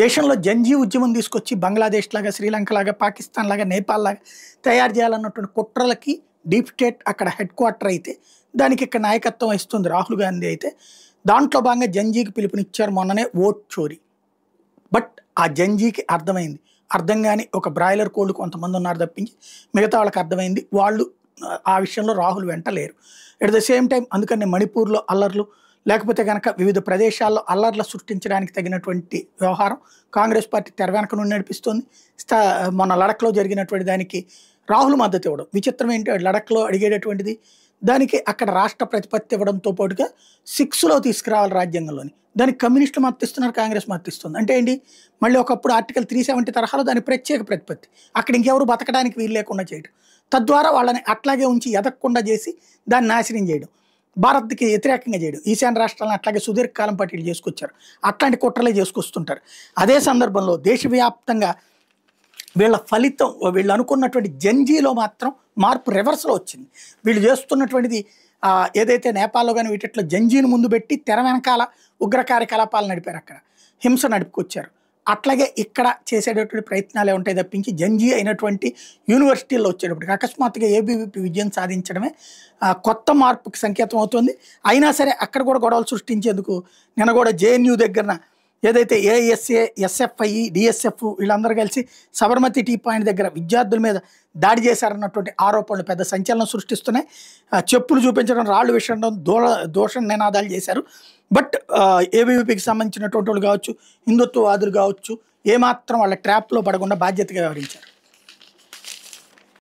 దేశంలో జంజీ ఉద్యమం తీసుకొచ్చి బంగ్లాదేశ్ లాగా, శ్రీలంక లాగా, పాకిస్తాన్ లాగా, నేపాల్ లాగా తయారు చేయాలన్నటువంటి కుట్రలకి డీప్ స్టేట్ అక్కడ హెడ్ క్వార్టర్ అయితే, దానికి ఇక్కడ నాయకత్వం వహిస్తుంది రాహుల్ గాంధీ అయితే, దాంట్లో భాగంగా జంజీకి పిలుపునిచ్చారు మొన్ననే ఓట్ చోరీ. బట్ ఆ జంజీకి అర్థమైంది. అర్థం కాని ఒక బ్రాయిలర్ కోళ్ళు కొంతమంది ఉన్నారు తప్పించి మిగతా వాళ్ళకి అర్థమైంది వాళ్ళు ఆ విషయంలో రాహుల్ వెంట లేరు. ఎట్ ద సేమ్ టైం అందుకని మణిపూర్లో అల్లర్లు, లేకపోతే కనుక వివిధ ప్రదేశాల్లో అల్లర్లు సృష్టించడానికి తగినటువంటి వ్యవహారం కాంగ్రెస్ పార్టీ తెర వెనక నుండి నడిపిస్తుంది. మొన్న లడఖ్లో జరిగినటువంటి దానికి రాహుల్ మద్దతు ఇవ్వడం విచిత్రం. ఏంటి లడఖ్లో అడిగేటటువంటిది దానికి అక్కడ రాష్ట్ర ప్రతిపత్తి ఇవ్వడంతో పాటుగా 6లో తీసుకురావాలి రాజ్యాంగంలోని, దానికి కమ్యూనిస్టులు మద్దతు ఇస్తున్నారు, కాంగ్రెస్ మద్దతు ఇస్తుంది. అంటే ఏంటి, మళ్ళీ ఒకప్పుడు ఆర్టికల్ 370 తరహాలో దాని ప్రత్యేక ప్రతిపత్తి, అక్కడ ఇంకెవరు బతకడానికి వీలు లేకుండా చేయడం, తద్వారా వాళ్ళని అట్లాగే ఉంచి ఎదగకుండా చేసి దాన్ని నాశనం చేయడం, భారత్కి వ్యతిరేకంగా చేయడం, ఈశాన్య రాష్ట్రాలను అట్లాగే సుదీర్ఘకాలం పాటు చేసుకొచ్చారు. అట్లాంటి కుట్రలే చేసుకొస్తుంటారు. అదే సందర్భంలో దేశవ్యాప్తంగా వీళ్ళ ఫలితం, వీళ్ళు అనుకున్నటువంటి జంజీలో మాత్రం మార్పు రివర్స్లో వచ్చింది. వీళ్ళు చేస్తున్నటువంటిది ఏదైతే నేపాల్లో కానీ వీటిలో జంజీని ముందు పెట్టి తెర వెనకాల ఉగ్ర కార్యకలాపాలు నడిపారు, అక్కడ హింస నడుపుకొచ్చారు. అట్లాగే ఇక్కడ చేసేటటువంటి ప్రయత్నాలే ఉంటాయి తప్పించి జంజీ అయినటువంటి యూనివర్సిటీల్లో వచ్చేటప్పటికి అకస్మాత్తుగా ఏబీవీపీ విజయం సాధించడమే కొత్త మార్పుకి సంకేతం అవుతుంది. అయినా సరే అక్కడ కూడా గొడవలు సృష్టించేందుకు నిన్న కూడా జేఎన్యూ దగ్గరన ఏదైతే ఏఎస్ఏ, ఎస్ఎఫ్ఐ, డిఎస్ఎఫ్ వీళ్ళందరూ కలిసి సబర్మతి టీ పాయింట్ దగ్గర విద్యార్థుల మీద దాడి చేశారన్నటువంటి ఆరోపణలు పెద్ద సంచలనం సృష్టిస్తున్నాయి. చెప్పులు చూపించడం, రాళ్లు విసరడం, దోషణ నినాదాలు చేశారు. బట్ ఏబీవీపీకి సంబంధించినటువంటి వాళ్ళు కావచ్చు, హిందుత్వవాదులు కావచ్చు, ఏమాత్రం వాళ్ళ ట్రాప్లో పడకుండా బాధ్యతగా వ్యవహరించారు.